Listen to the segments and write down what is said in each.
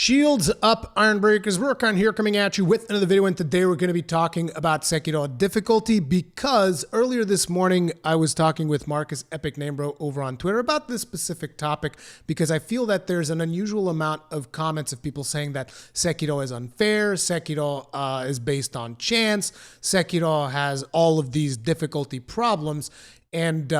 Shields up, Iron Breakers. Rurikhan here coming at you with another video, and today we're going to be talking about Sekiro difficulty because earlier this morning I was talking with Marcus Epic Name Bro over on Twitter about this specific topic because I feel that there's an unusual amount of comments of people saying that Sekiro is unfair, Sekiro is based on chance, Sekiro has all of these difficulty problems. And,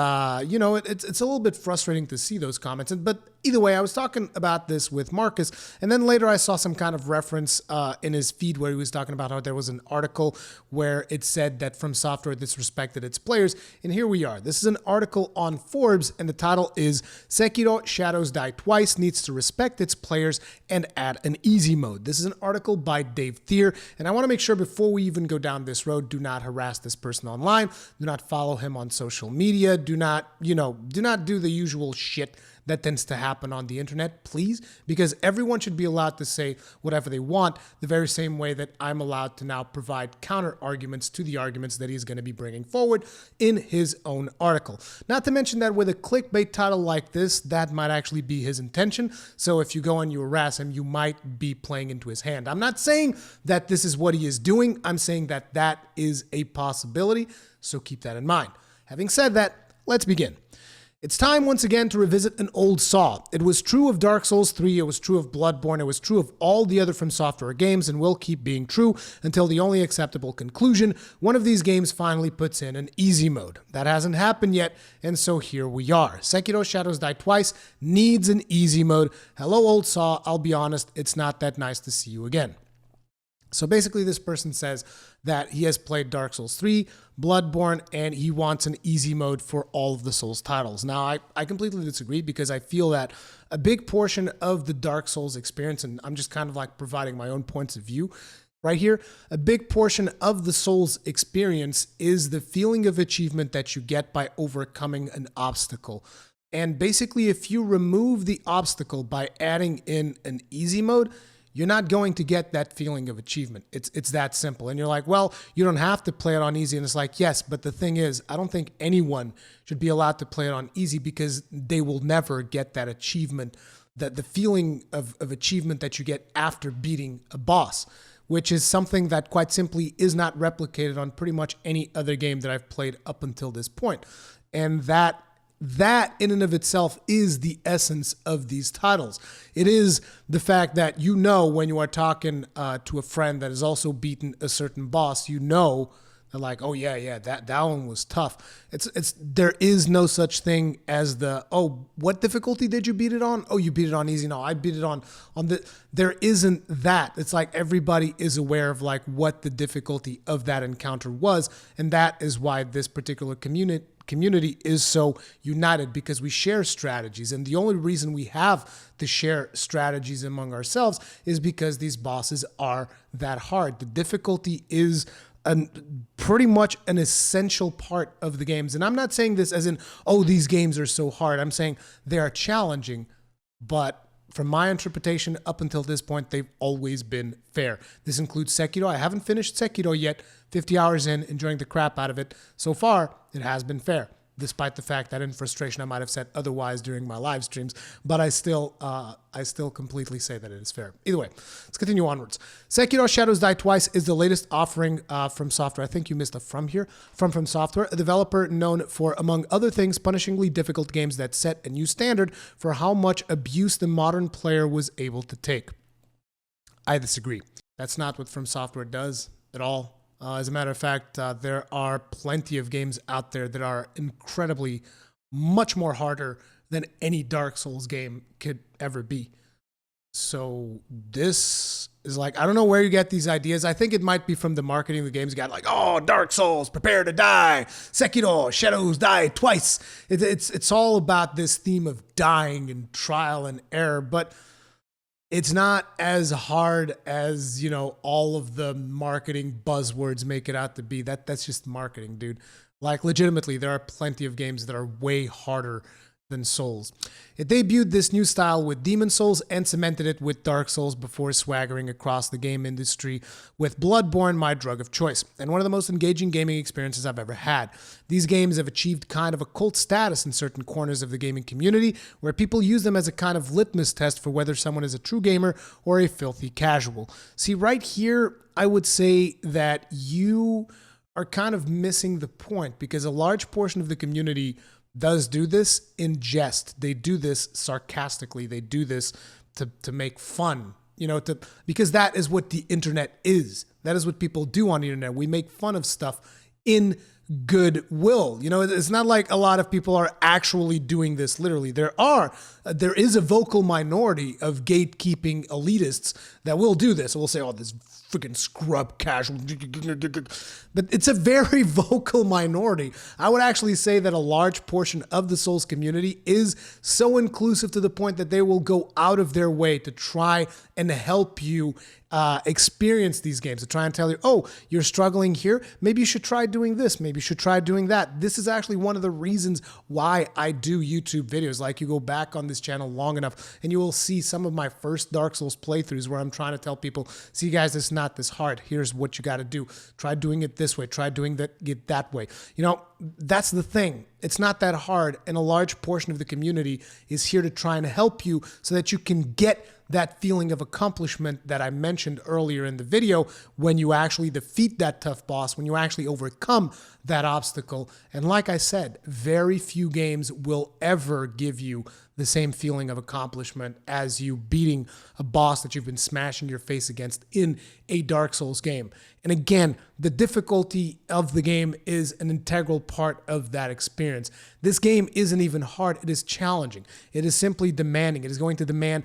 you know, it's a little bit frustrating to see those comments. But either way, I was talking about this with Marcus. And then later I saw some kind of reference in his feed where he was talking about how there was an article where it said that From Software disrespected its players. And here we are. This is an article on Forbes. And the title is Sekiro Shadows Die Twice Needs to Respect Its Players and Add an Easy Mode. This is an article by Dave Thier. And I want to make sure before we even go down this road, do not harass this person online. Do not follow him on social media. Do not do the usual shit that tends to happen on the internet, please, because everyone should be allowed to say whatever they want, the very same way that I'm allowed to now provide counter arguments to the arguments that he's going to be bringing forward in his own article. Not to mention that with a clickbait title like this, that might actually be his intention. So if you go and you harass him, you might be playing into his hand. I'm not saying that this is what he is doing. I'm saying that that is a possibility. So keep that in mind. Having said that, let's begin. It's time once again to revisit an old saw. It was true of Dark Souls 3, it was true of Bloodborne, it was true of all the other From Software games, and will keep being true until the only acceptable conclusion, one of these games finally puts in an easy mode. That hasn't happened yet, and so here we are. Sekiro Shadows Die Twice needs an easy mode. Hello old saw, I'll be honest, it's not that nice to see you again. So basically this person says that he has played Dark Souls 3, Bloodborne, and he wants an easy mode for all of the Souls titles. Now, I completely disagree because I feel that a big portion of the Dark Souls experience, and I'm just kind of like providing my own points of view right here, a big portion of the Souls experience is the feeling of achievement that you get by overcoming an obstacle. And basically, if you remove the obstacle by adding in an easy mode, you're not going to get that feeling of achievement. It's that simple. And you're like, well, you don't have to play it on easy. And it's like, yes, but the thing is, I don't think anyone should be allowed to play it on easy because they will never get that achievement, that the feeling of achievement that you get after beating a boss, which is something that quite simply is not replicated on pretty much any other game that I've played up until this point. And that in and of itself is the essence of these titles. It is the fact that you know when you are talking to a friend that has also beaten a certain boss, you know they're like, oh yeah, that one was tough. There is no such thing as the, oh, what difficulty did you beat it on? Oh, you beat it on easy. No, I beat it on the, there isn't that. It's like everybody is aware of like what the difficulty of that encounter was, and that is why this particular community is so united, because we share strategies. And the only reason we have to share strategies among ourselves is because these bosses are that hard. The difficulty is pretty much an essential part of the games. And I'm not saying this as in, oh, these games are so hard. I'm saying they are challenging, but from my interpretation, up until this point, they've always been fair. This includes Sekiro. I haven't finished Sekiro yet. 50 hours in, enjoying the crap out of it. So far, it has been fair, despite the fact that in frustration I might have said otherwise during my live streams, but I still completely say that it is fair. Either way, let's continue onwards. Sekiro Shadows Die Twice is the latest offering from Software. I think you missed a from here. From Software, a developer known for, among other things, punishingly difficult games that set a new standard for how much abuse the modern player was able to take. I disagree. That's not what From Software does at all. As a matter of fact, there are plenty of games out there that are incredibly much more harder than any Dark Souls game could ever be. So this is like, I don't know where you get these ideas. I think it might be from the marketing of the games. You got like, oh, Dark Souls, prepare to die. Sekiro, Shadows Die Twice. It's all about this theme of dying and trial and error, but it's not as hard as, you know, all of the marketing buzzwords make it out to be. That's just marketing, dude. Like, legitimately, there are plenty of games that are way harder than Souls. It debuted this new style with Demon Souls and cemented it with Dark Souls before swaggering across the game industry with Bloodborne, my drug of choice, and one of the most engaging gaming experiences I've ever had. These games have achieved kind of a cult status in certain corners of the gaming community, where people use them as a kind of litmus test for whether someone is a true gamer or a filthy casual. See, right here, I would say that you are kind of missing the point, because a large portion of the community does do this in jest. They do this sarcastically. They do this to make fun, because that is what the internet is. That is what people do on the internet. We make fun of stuff in goodwill. It's not like a lot of people are actually doing this literally. There is a vocal minority of gatekeeping elitists that will do this. We'll say, oh, this freaking scrub casual. But it's a very vocal minority. I would actually say that a large portion of the Souls community is so inclusive to the point that they will go out of their way to try and help you experience these games, to try and tell you, oh, you're struggling here, maybe you should try doing this, maybe you should try doing that. This is actually one of the reasons why I do YouTube videos. Like, you go back on this channel long enough and you will see some of my first Dark Souls playthroughs where I'm trying to tell people, see guys, it's not this hard. Here's what you got to do. Try doing it this way. Try doing it that way. That's the thing. It's not that hard, and a large portion of the community is here to try and help you so that you can get that feeling of accomplishment that I mentioned earlier in the video, when you actually defeat that tough boss, when you actually overcome that obstacle. And like I said, very few games will ever give you the same feeling of accomplishment as you beating a boss that you've been smashing your face against in a Dark Souls game. And again, the difficulty of the game is an integral part of that experience. This game isn't even hard, it is challenging. It is simply demanding. It is going to demand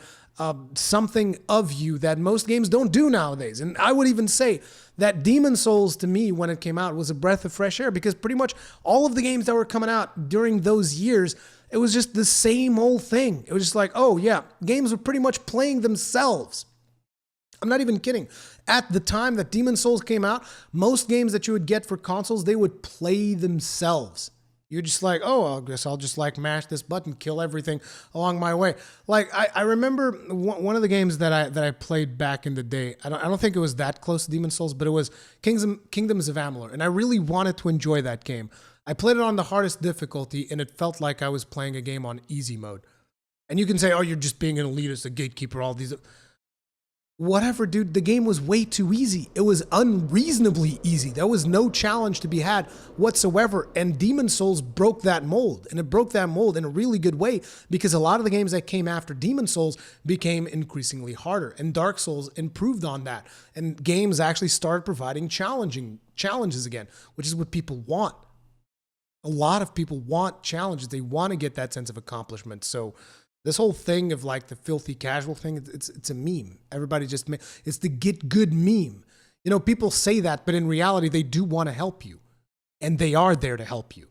something of you that most games don't do nowadays. And I would even say that Demon Souls, to me, when it came out, was a breath of fresh air, because pretty much all of the games that were coming out during those years, it was just the same old thing. It was just like, oh yeah, games were pretty much playing themselves. I'm not even kidding. At the time that Demon Souls came out, most games that you would get for consoles, they would play themselves. You're just like, oh, I guess I'll just mash this button, kill everything along my way. I remember one of the games that I played back in the day. I don't think it was that close to Demon Souls, but it was Kingdoms of Amalur, and I really wanted to enjoy that game. I played it on the hardest difficulty, and it felt like I was playing a game on easy mode. And you can say, oh, you're just being an elitist, a gatekeeper, all these. Whatever, dude, the game was way too easy. It was unreasonably easy. There was no challenge to be had whatsoever. And Demon Souls broke that mold. And it broke that mold in a really good way, because a lot of the games that came after Demon Souls became increasingly harder. And Dark Souls improved on that. And games actually started providing challenges again, which is what people want. A lot of people want challenges. They want to get that sense of accomplishment. So this whole thing of the filthy casual thing, it's a meme. Everybody it's the get good meme. People say that, but in reality, they do want to help you. And they are there to help you.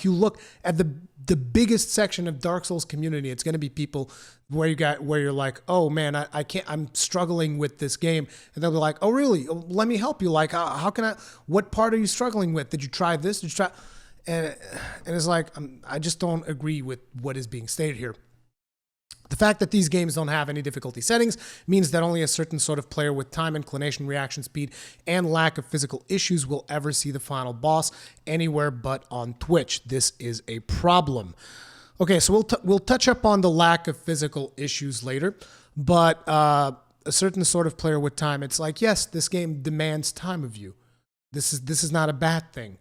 You look at the biggest section of Dark Souls community, it's going to be people where you're like, oh man, I can't, I'm struggling with this game. And they'll be like, oh really? Let me help you. How can what part are you struggling with? Did you try this? Did you try? And it's I just don't agree with what is being stated here. The fact that these games don't have any difficulty settings means that only a certain sort of player with time, inclination, reaction speed, and lack of physical issues will ever see the final boss anywhere but on Twitch. This is a problem. Okay, so we'll touch up on the lack of physical issues later, but a certain sort of player with time, it's yes, this game demands time of you. This is not a bad thing.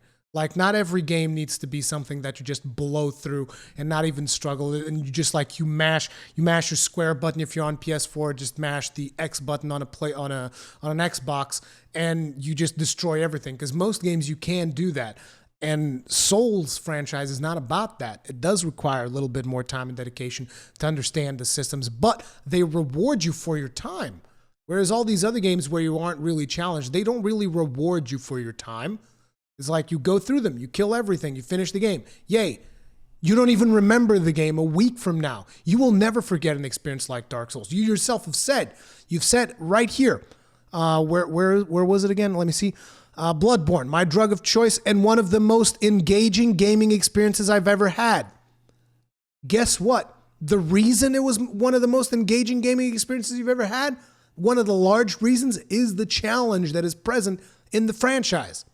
Not every game needs to be something that you just blow through and not even struggle. And you just you mash your square button if you're on PS4, just mash the X button on an Xbox, and you just destroy everything. Because most games you can do that. And Souls franchise is not about that. It does require a little bit more time and dedication to understand the systems, but they reward you for your time. Whereas all these other games where you aren't really challenged, they don't really reward you for your time. It's you go through them, you kill everything, you finish the game. Yay. You don't even remember the game a week from now. You will never forget an experience like Dark Souls. You yourself have said, right here, where was it again? Let me see. Bloodborne, my drug of choice and one of the most engaging gaming experiences I've ever had. Guess what? The reason it was one of the most engaging gaming experiences you've ever had, one of the large reasons, is the challenge that is present in the franchise.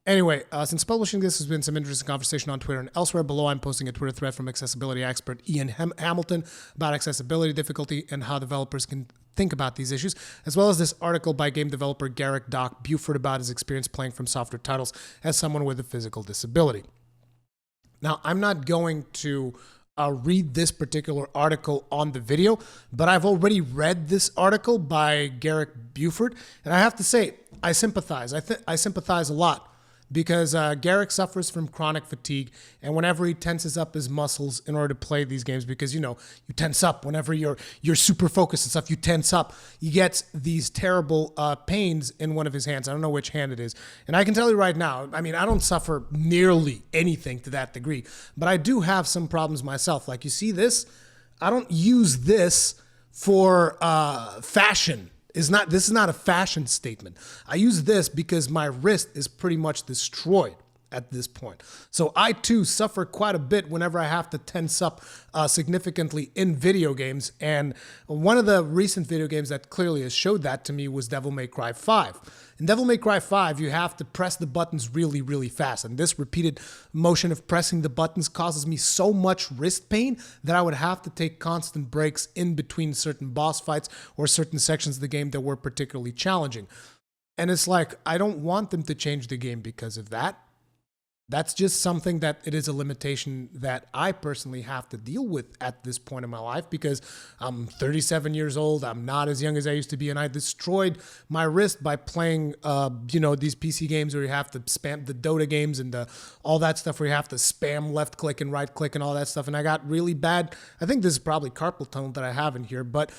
Anyway, since publishing this, has been some interesting conversation on Twitter and elsewhere. Below, I'm posting a Twitter thread from accessibility expert Ian Hamilton about accessibility difficulty and how developers can think about these issues, as well as this article by game developer Garrick Doc Buford about his experience playing from software titles as someone with a physical disability. Now, I'm not going to read this particular article on the video, but I've already read this article by Garrick Buford, and I have to say, I sympathize. I sympathize a lot, because Garrick suffers from chronic fatigue, and whenever he tenses up his muscles in order to play these games, because you tense up whenever you're super focused and stuff, you tense up. He gets these terrible pains in one of his hands. I don't know which hand it is, and I can tell you right now, I mean, I don't suffer nearly anything to that degree, but I do have some problems myself. Like, you see this? I don't use this for fashion. This is not a fashion statement. I use this because my wrist is pretty much destroyed at this point. So I too suffer quite a bit whenever I have to tense up significantly in video games. And one of the recent video games that clearly has showed that to me was Devil May Cry 5. In Devil May Cry 5, you have to press the buttons really, really fast. And this repeated motion of pressing the buttons causes me so much wrist pain that I would have to take constant breaks in between certain boss fights or certain sections of the game that were particularly challenging. And it's like, I don't want them to change the game because of that. That's just something that it is a limitation that I personally have to deal with at this point in my life, because I'm 37 years old. I'm not as young as I used to be, and I destroyed my wrist by playing, these PC games where you have to spam the Dota games and all that stuff where you have to spam left click and right click and all that stuff. And I got really bad. I think this is probably carpal tunnel that I have in here, but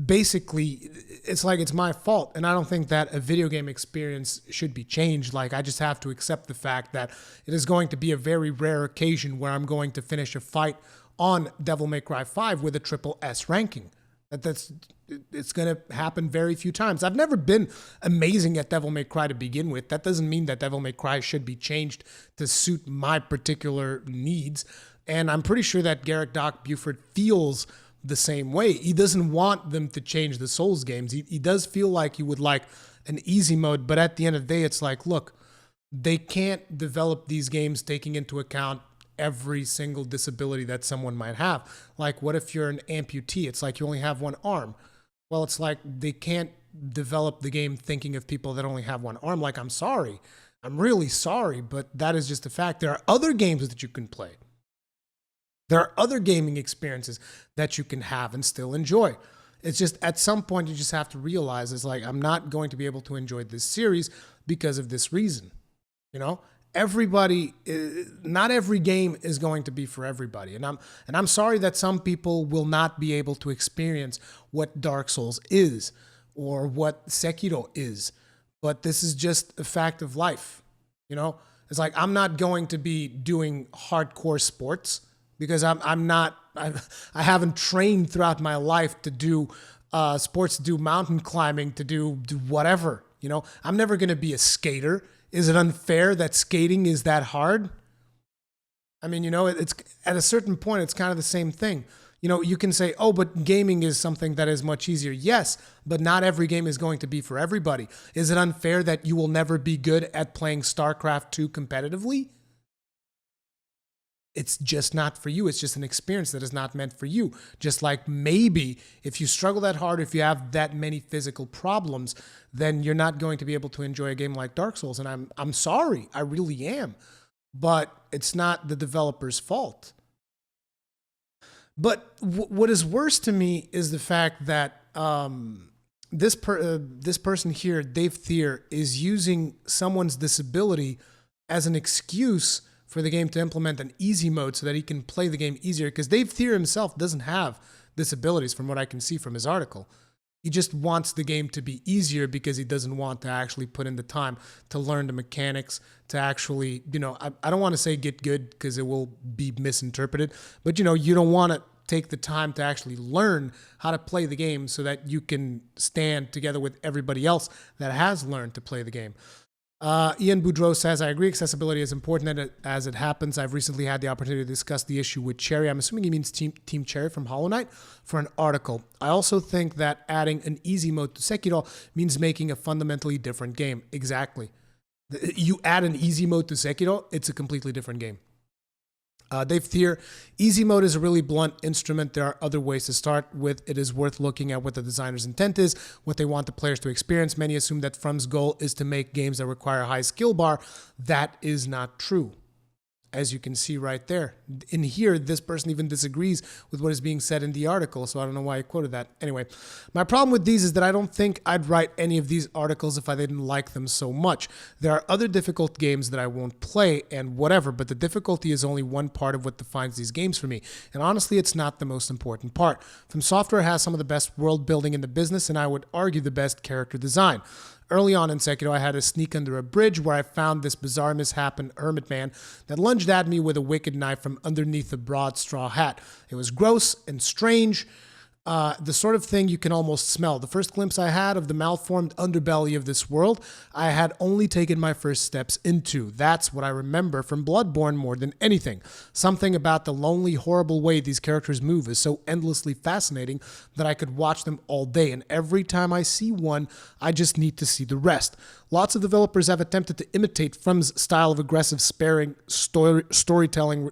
basically, it's like it's my fault, and I don't think that a video game experience should be changed. Like, I just have to accept the fact that it is going to be a very rare occasion where I'm going to finish a fight on Devil May Cry 5 with a triple S ranking. It's going to happen very few times. I've never been amazing at Devil May Cry to begin with. That doesn't mean that Devil May Cry should be changed to suit my particular needs, and I'm pretty sure that Garrick Doc Buford feels the same way. He doesn't want them to change the Souls games. He does feel like he would like an easy mode, but at the end of the day, it's like, look, they can't develop these games taking into account every single disability that someone might have. Like, what if you're an amputee? It's like you only have one arm. Well, it's like they can't develop the game thinking of people that only have one arm. Like, I'm sorry. I'm really sorry, but that is just a fact. There are other games that you can play. There are other gaming experiences that you can have and still enjoy. It's just at some point you just have to realize it's like, I'm not going to be able to enjoy this series because of this reason. Everybody, not every game is going to be for everybody. And I'm sorry that some people will not be able to experience what Dark Souls is or what Sekiro is. But this is just a fact of life. It's like, I'm not going to be doing hardcore sports, because I haven't trained throughout my life to do sports, to do mountain climbing, to do whatever. I'm never going to be a skater. Is it unfair that skating is that hard? I mean, it's at a certain point, it's kind of the same thing. You can say, oh, but gaming is something that is much easier. Yes, but not every game is going to be for everybody. Is it unfair that you will never be good at playing StarCraft 2 competitively? It's just not for you. It's just an experience that is not meant for you. Just like maybe if you struggle that hard, if you have that many physical problems, then you're not going to be able to enjoy a game like Dark Souls. And I'm sorry, I really am. But it's not the developer's fault. But what is worse to me is the fact that this person here, Dave Thier, is using someone's disability as an excuse for the game to implement an easy mode so that he can play the game easier. Because Dave Thier himself doesn't have disabilities from what I can see from his article. He just wants the game to be easier because he doesn't want to actually put in the time to learn the mechanics, to actually, I don't want to say get good because it will be misinterpreted, but you don't want to take the time to actually learn how to play the game so that you can stand together with everybody else that has learned to play the game. Ian Boudreau says, I agree accessibility is important as it happens. I've recently had the opportunity to discuss the issue with Cherry. I'm assuming he means Team Cherry from Hollow Knight for an article. I also think that adding an easy mode to Sekiro means making a fundamentally different game. Exactly. You add an easy mode to Sekiro, it's a completely different game. Dave Thier, easy mode is a really blunt instrument. There are other ways to start with. It is worth looking at what the designer's intent is, what they want the players to experience. Many assume that From's goal is to make games that require a high skill bar. That is not true. As you can see right there. In here, this person even disagrees with what is being said in the article, so I don't know why I quoted that. Anyway, my problem with these is that I don't think I'd write any of these articles if I didn't like them so much. There are other difficult games that I won't play and whatever, but the difficulty is only one part of what defines these games for me. And honestly, it's not the most important part. From Software has some of the best world building in the business, and I would argue the best character design. Early on in Sekiro, I had to sneak under a bridge where I found this bizarre misshapen hermit man that lunged at me with a wicked knife from underneath a broad straw hat. It was gross and strange, the sort of thing you can almost smell. The first glimpse I had of the malformed underbelly of this world, I had only taken my first steps into. That's what I remember from Bloodborne more than anything. Something about the lonely, horrible way these characters move is so endlessly fascinating that I could watch them all day, and every time I see one, I just need to see the rest. Lots of developers have attempted to imitate From's style of aggressive, sparing storytelling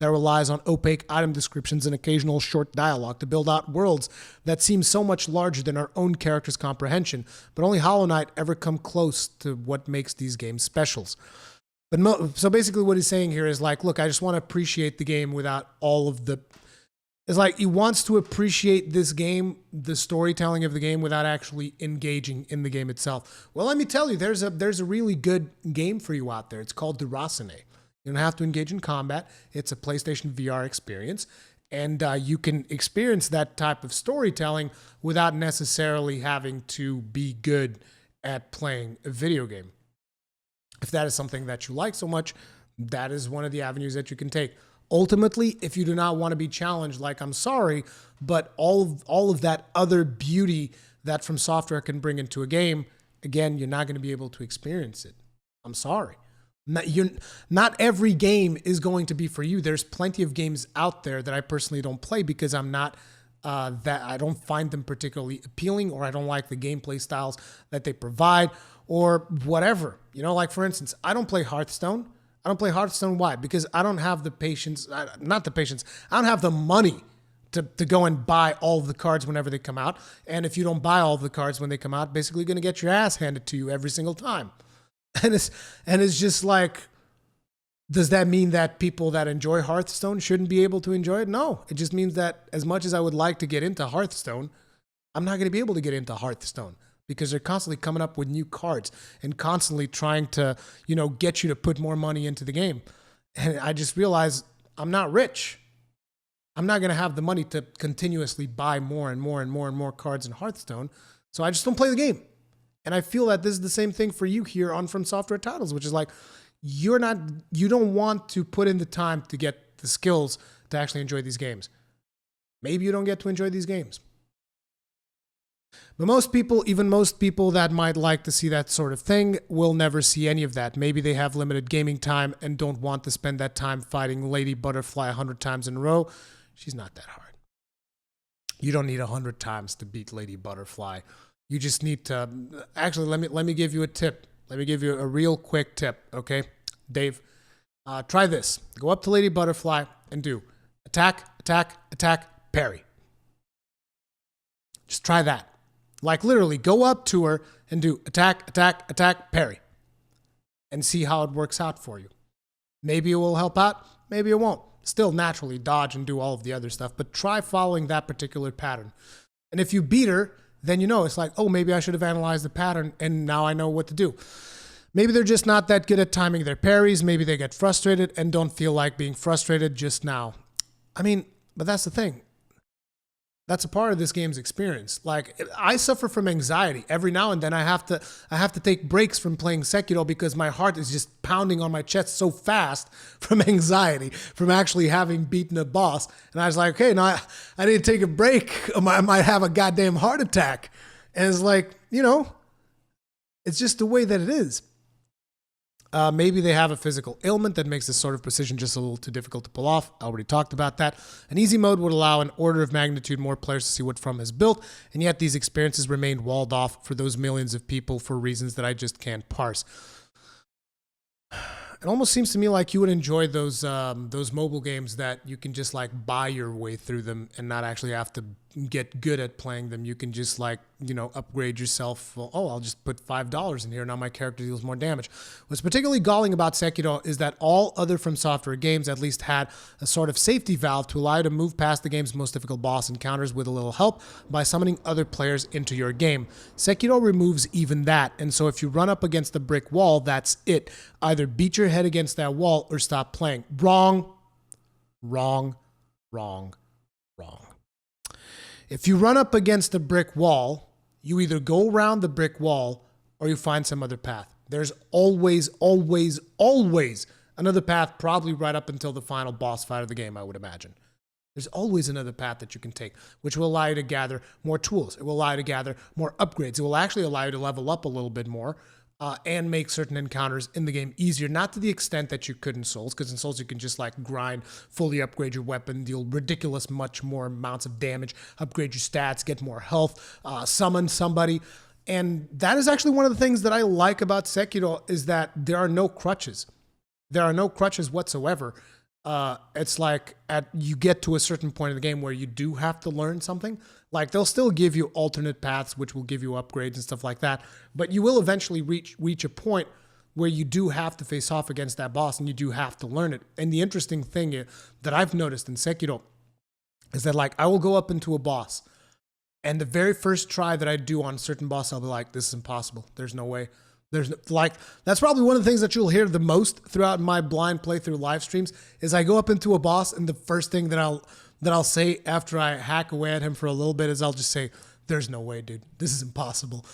that relies on opaque item descriptions and occasional short dialogue to build out worlds that seem so much larger than our own characters' comprehension, but only Hollow Knight ever come close to what makes these games specials. So basically what he's saying here is like, look, I just want to appreciate the game without all of the... It's like he wants to appreciate this game, the storytelling of the game, without actually engaging in the game itself. Well, let me tell you, there's a really good game for you out there. It's called Rurikhan. You don't have to engage in combat. It's a PlayStation VR experience, and you can experience that type of storytelling without necessarily having to be good at playing a video game. If that is something that you like so much, that is one of the avenues that you can take. Ultimately, if you do not want to be challenged, like, I'm sorry, but all of that other beauty that From Software can bring into a game, again, you're not going to be able to experience it. I'm sorry. Not every game is going to be for you. There's plenty of games out there that I personally don't play because I'm not I don't find them particularly appealing, or I don't like the gameplay styles that they provide, or whatever. You know, like for instance, I don't play Hearthstone. I don't play Hearthstone. Why? Because I don't have the patience. Not the patience. I don't have the money to go and buy all of the cards whenever they come out. And if you don't buy all of the cards when they come out, basically you're going to get your ass handed to you every single time. And it's just like, does that mean that people that enjoy Hearthstone shouldn't be able to enjoy it? No, it just means that as much as I would like to get into Hearthstone, I'm not going to be able to get into Hearthstone because they're constantly coming up with new cards and constantly trying to, you know, get you to put more money into the game. And I just realized I'm not rich. I'm not going to have the money to continuously buy more and more and more and more cards in Hearthstone. So I just don't play the game. And I feel that this is the same thing for you here on From Software titles, which is like, you don't want to put in the time to get the skills to actually enjoy these games. Maybe you don't get to enjoy these games. But most people, even most people that might like to see that sort of thing, will never see any of that. Maybe they have limited gaming time and don't want to spend that time fighting Lady Butterfly 100 times in a row. She's not that hard. You don't need 100 times to beat Lady Butterfly. You just need to, actually, let me give you a tip. Let me give you a real quick tip, okay? Dave, try this. Go up to Lady Butterfly and do attack, attack, attack, parry. Just try that. Like literally go up to her and do attack, attack, attack, parry. And see how it works out for you. Maybe it will help out, maybe it won't. Still naturally dodge and do all of the other stuff, but try following that particular pattern. And if you beat her, then you know, it's like, oh, maybe I should have analyzed the pattern and now I know what to do. Maybe they're just not that good at timing their parries. Maybe they get frustrated and don't feel like being frustrated just now. I mean, but that's the thing. That's a part of this game's experience. Like, I suffer from anxiety. Every now and then I have to take breaks from playing Sekiro because my heart is just pounding on my chest so fast from anxiety, from actually having beaten a boss. And I was like, okay, now I need to take a break. I might have a goddamn heart attack. And it's like, you know, it's just the way that it is. Maybe they have a physical ailment that makes this sort of precision just a little too difficult to pull off. I already talked about that. An easy mode would allow an order of magnitude more players to see what From has built, and yet these experiences remain walled off for those millions of people for reasons that I just can't parse. It almost seems to me like you would enjoy those mobile games that you can just like buy your way through them and not actually have to get good at playing them. You can just like, upgrade yourself. Well, I'll just put $5 in here. Now my character deals more damage. What's particularly galling about Sekiro is that all other From Software games at least had a sort of safety valve to allow you to move past the game's most difficult boss encounters with a little help by summoning other players into your game. Sekiro removes even that, and so if you run up against a brick wall, that's it. Either beat your head against that wall or stop playing. Wrong. Wrong. Wrong. Wrong. If you run up against a brick wall, you either go around the brick wall or you find some other path. There's always, always, always another path, probably right up until the final boss fight of the game, I would imagine. There's always another path that you can take, which will allow you to gather more tools. It will allow you to gather more upgrades. It will actually allow you to level up a little bit more and make certain encounters in the game easier. Not to the extent that you could in Souls, because in Souls you can just like grind, fully upgrade your weapon, deal ridiculous much more amounts of damage, upgrade your stats, get more health, summon somebody. And that is actually one of the things that I like about Sekiro is that there are no crutches. There are no crutches whatsoever. It's like you get to a certain point in the game where you do have to learn something. Like they'll still give you alternate paths, which will give you upgrades and stuff like that. But you will eventually reach a point where you do have to face off against that boss and you do have to learn it. And the interesting thing that I've noticed in Sekiro is that like I will go up into a boss and the very first try that I do on a certain boss, I'll be like, this is impossible. There's no way. That's probably one of the things that you'll hear the most throughout my blind playthrough live streams is I go up into a boss and the first thing that I'll say after I hack away at him for a little bit is I'll just say, there's no way, dude. This is impossible.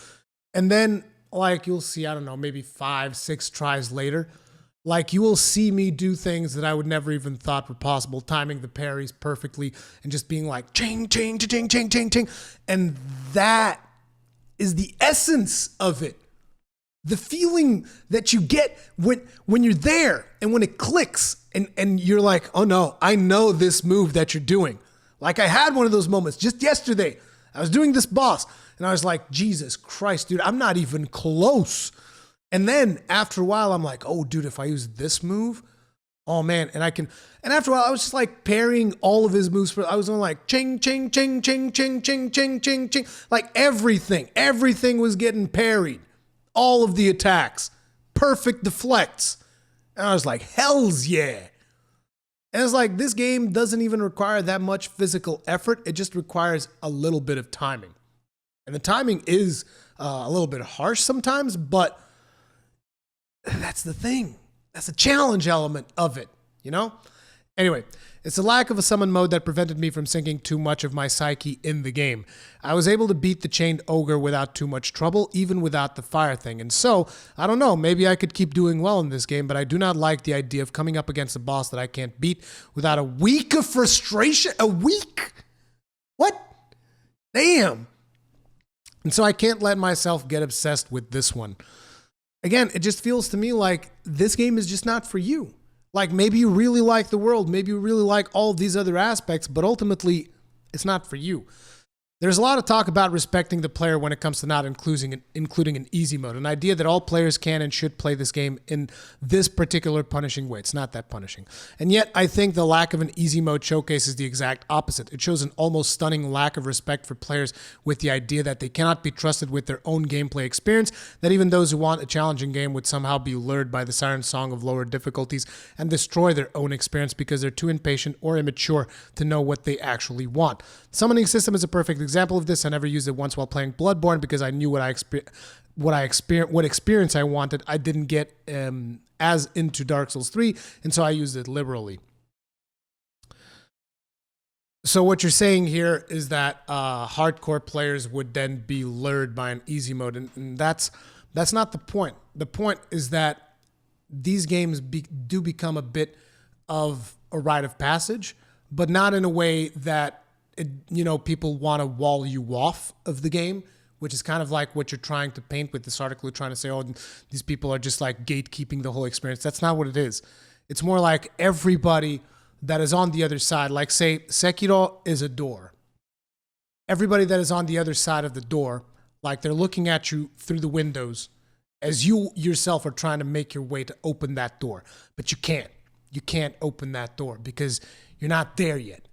And then like you'll see, I don't know, maybe 5-6 tries later, like you will see me do things that I would never even thought were possible, timing the parries perfectly and just being like ching, ching, ching, ching, ching, ching. And that is the essence of it. The feeling that you get when you're there and when it clicks and you're like, oh no, I know this move that you're doing. Like I had one of those moments just yesterday. I was doing this boss and I was like, Jesus Christ, dude, I'm not even close. And then after a while, I'm like, oh dude, if I use this move, oh man, and after a while, I was just like parrying all of his moves. I was on like ching, ching, ching, ching, ching, ching, ching, ching, ching. Like everything was getting parried. All of the attacks, perfect deflects. And I was like, hells yeah. And it's like, this game doesn't even require that much physical effort. It just requires a little bit of timing. And the timing is a little bit harsh sometimes, but that's the thing. That's the challenge element of it, Anyway, it's the lack of a summon mode that prevented me from sinking too much of my psyche in the game. I was able to beat the chained ogre without too much trouble, even without the fire thing. And so, I don't know, maybe I could keep doing well in this game, but I do not like the idea of coming up against a boss that I can't beat without a week of frustration. A week? What? Damn. And so I can't let myself get obsessed with this one. Again, it just feels to me like this game is just not for you. Like maybe you really like the world, maybe you really like all of these other aspects, but ultimately it's not for you. There's a lot of talk about respecting the player when it comes to not including an easy mode, an idea that all players can and should play this game in this particular punishing way. It's not that punishing. And yet I think the lack of an easy mode showcases the exact opposite. It shows an almost stunning lack of respect for players with the idea that they cannot be trusted with their own gameplay experience, that even those who want a challenging game would somehow be lured by the siren song of lower difficulties and destroy their own experience because they're too impatient or immature to know what they actually want. The summoning system is a perfect example of this. I never used it once while playing Bloodborne because I knew what experience I wanted. I didn't get as into Dark Souls 3, and so I used it liberally. So what you're saying here is that hardcore players would then be lured by an easy mode, and that's not the point. The point is that these games do become a bit of a rite of passage, but not in a way that people want to wall you off of the game, which is kind of like what you're trying to paint with this article. You're trying to say, oh, these people are just like gatekeeping the whole experience. That's not what it is. It's more like everybody that is on the other side, like say Sekiro is a door. Everybody that is on the other side of the door, like they're looking at you through the windows as you yourself are trying to make your way to open that door. But you can't. You can't open that door because you're not there yet.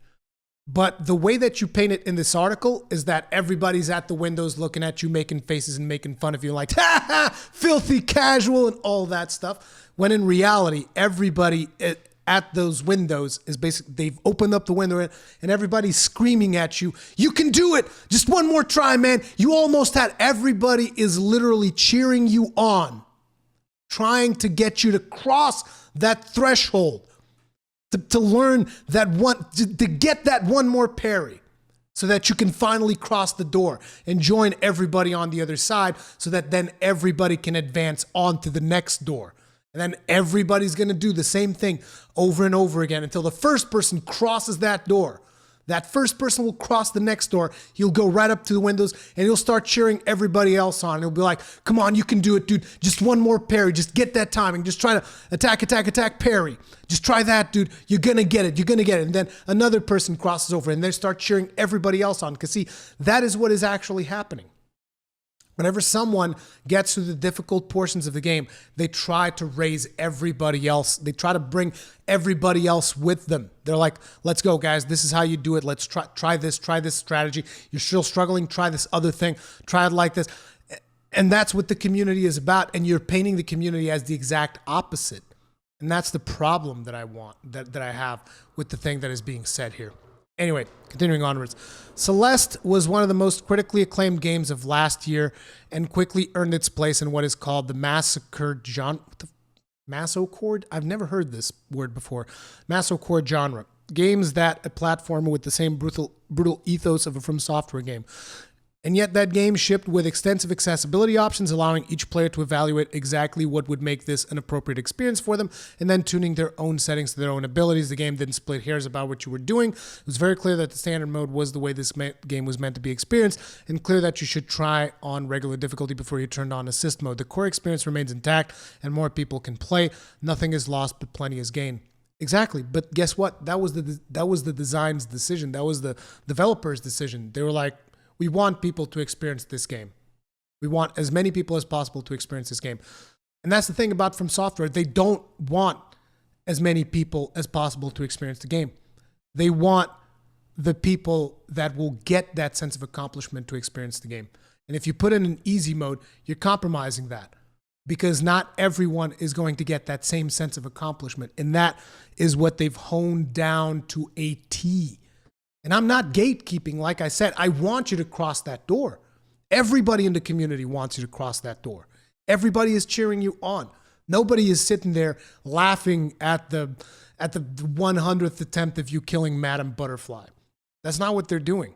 But the way that you paint it in this article is that everybody's at the windows looking at you, making faces and making fun of you like, ha ha, filthy casual and all that stuff. When in reality, everybody at those windows is basically, they've opened up the window and everybody's screaming at you, you can do it, just one more try, man. You almost had, everybody is literally cheering you on, trying to get you to cross that threshold. To learn that one, to get that one more parry so that you can finally cross the door and join everybody on the other side so that then everybody can advance on to the next door. And then everybody's going to do the same thing over and over again until the first person crosses that door. That first person will cross the next door. He'll go right up to the windows and he'll start cheering everybody else on. He'll be like, come on, you can do it, dude. Just one more parry. Just get that timing. Just try to attack, parry. Just try that, dude. You're going to get it. You're going to get it. And then another person crosses over and they start cheering everybody else on. Because see, that is what is actually happening. Whenever someone gets through the difficult portions of the game, they try to raise everybody else. They try to bring everybody else with them. They're like, let's go, guys. This is how you do it. Let's try this strategy. You're still struggling. Try this other thing. Try it like this. And that's what the community is about. And you're painting the community as the exact opposite. And that's the problem that I want, that I have with the thing that is being said here. Anyway, continuing onwards. Celeste was one of the most critically acclaimed games of last year and quickly earned its place in what is called the massacre genre. Massacre? I've never heard this word before. Massacre genre. Games that a platformer with the same brutal ethos of a From Software game. And yet that game shipped with extensive accessibility options, allowing each player to evaluate exactly what would make this an appropriate experience for them, and then tuning their own settings to their own abilities. The game didn't split hairs about what you were doing. It was very clear that the standard mode was the way this game was meant to be experienced, and clear that you should try on regular difficulty before you turned on assist mode. The core experience remains intact, and more people can play. Nothing is lost, but plenty is gained. Exactly, but guess what? That was the design's decision. That was the developer's decision. They were like, we want people to experience this game. We want as many people as possible to experience this game. And that's the thing about From Software. They don't want as many people as possible to experience the game. They want the people that will get that sense of accomplishment to experience the game. And if you put in an easy mode, you're compromising that because not everyone is going to get that same sense of accomplishment. And that is what they've honed down to a T. And I'm not gatekeeping. Like I said, I want you to cross that door. Everybody in the community wants you to cross that door. Everybody is cheering you on. Nobody is sitting there laughing at the 100th attempt of you killing Madam Butterfly. That's not what they're doing.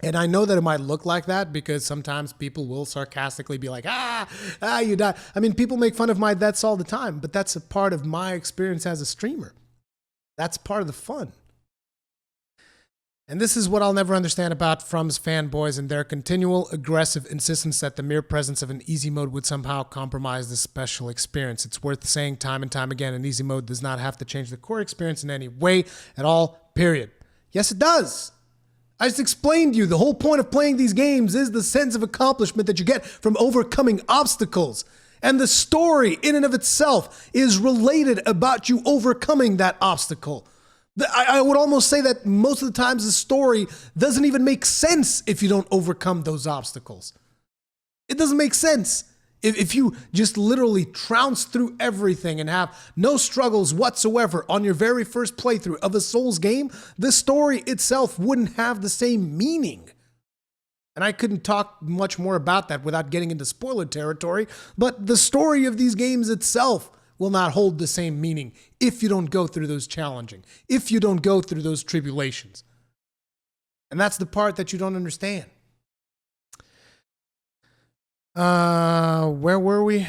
And I know that it might look like that because sometimes people will sarcastically be like, you died. I mean, people make fun of my deaths all the time, but that's a part of my experience as a streamer. That's part of the fun. And this is what I'll never understand about From's fanboys and their continual aggressive insistence that the mere presence of an easy mode would somehow compromise the special experience. It's worth saying time and time again, an easy mode does not have to change the core experience in any way at all, period. Yes, it does. I just explained to you the whole point of playing these games is the sense of accomplishment that you get from overcoming obstacles. And the story in and of itself is related about you overcoming that obstacle. I would almost say that most of the times the story doesn't even make sense if you don't overcome those obstacles. It doesn't make sense. If you just literally trounce through everything and have no struggles whatsoever on your very first playthrough of a Souls game, the story itself wouldn't have the same meaning. And I couldn't talk much more about that without getting into spoiler territory, but the story of these games itself will not hold the same meaning if you don't go through those challenging, if you don't go through those tribulations. And that's the part that you don't understand. Where were we?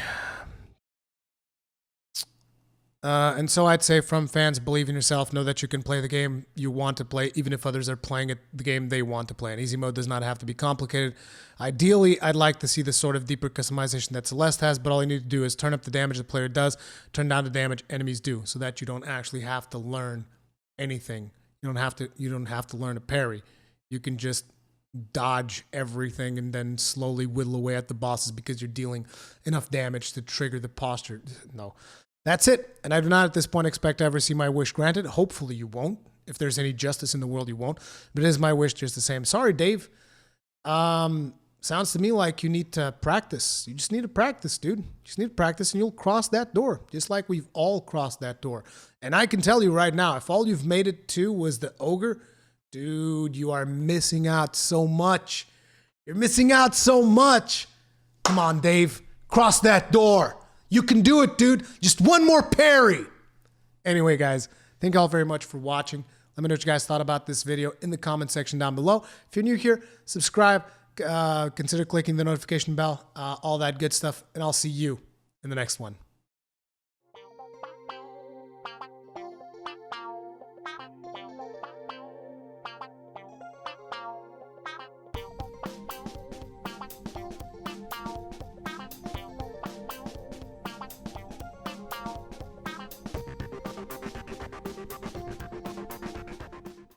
And so I'd say from fans, believe in yourself, know that you can play the game you want to play, even if others are playing the game they want to play. And easy mode does not have to be complicated. Ideally, I'd like to see the sort of deeper customization that Celeste has, but all you need to do is turn up the damage the player does, turn down the damage enemies do, so that you don't actually have to learn anything. You don't have to learn a parry. You can just dodge everything and then slowly whittle away at the bosses because you're dealing enough damage to trigger the posture. No. That's it. And I do not at this point expect to ever see my wish granted. Hopefully you won't. If there's any justice in the world, you won't. But it is my wish just the same. Sorry, Dave. Sounds to me like you need to practice. You just need to practice, dude. You just need to practice and you'll cross that door. Just like we've all crossed that door. And I can tell you right now, if all you've made it to was the ogre, dude, you are missing out so much. You're missing out so much. Come on, Dave. Cross that door. You can do it, dude. Just one more parry. Anyway, guys, thank you all very much for watching. Let me know what you guys thought about this video in the comment section down below. If you're new here, subscribe. Consider clicking the notification bell, all that good stuff, and I'll see you in the next one.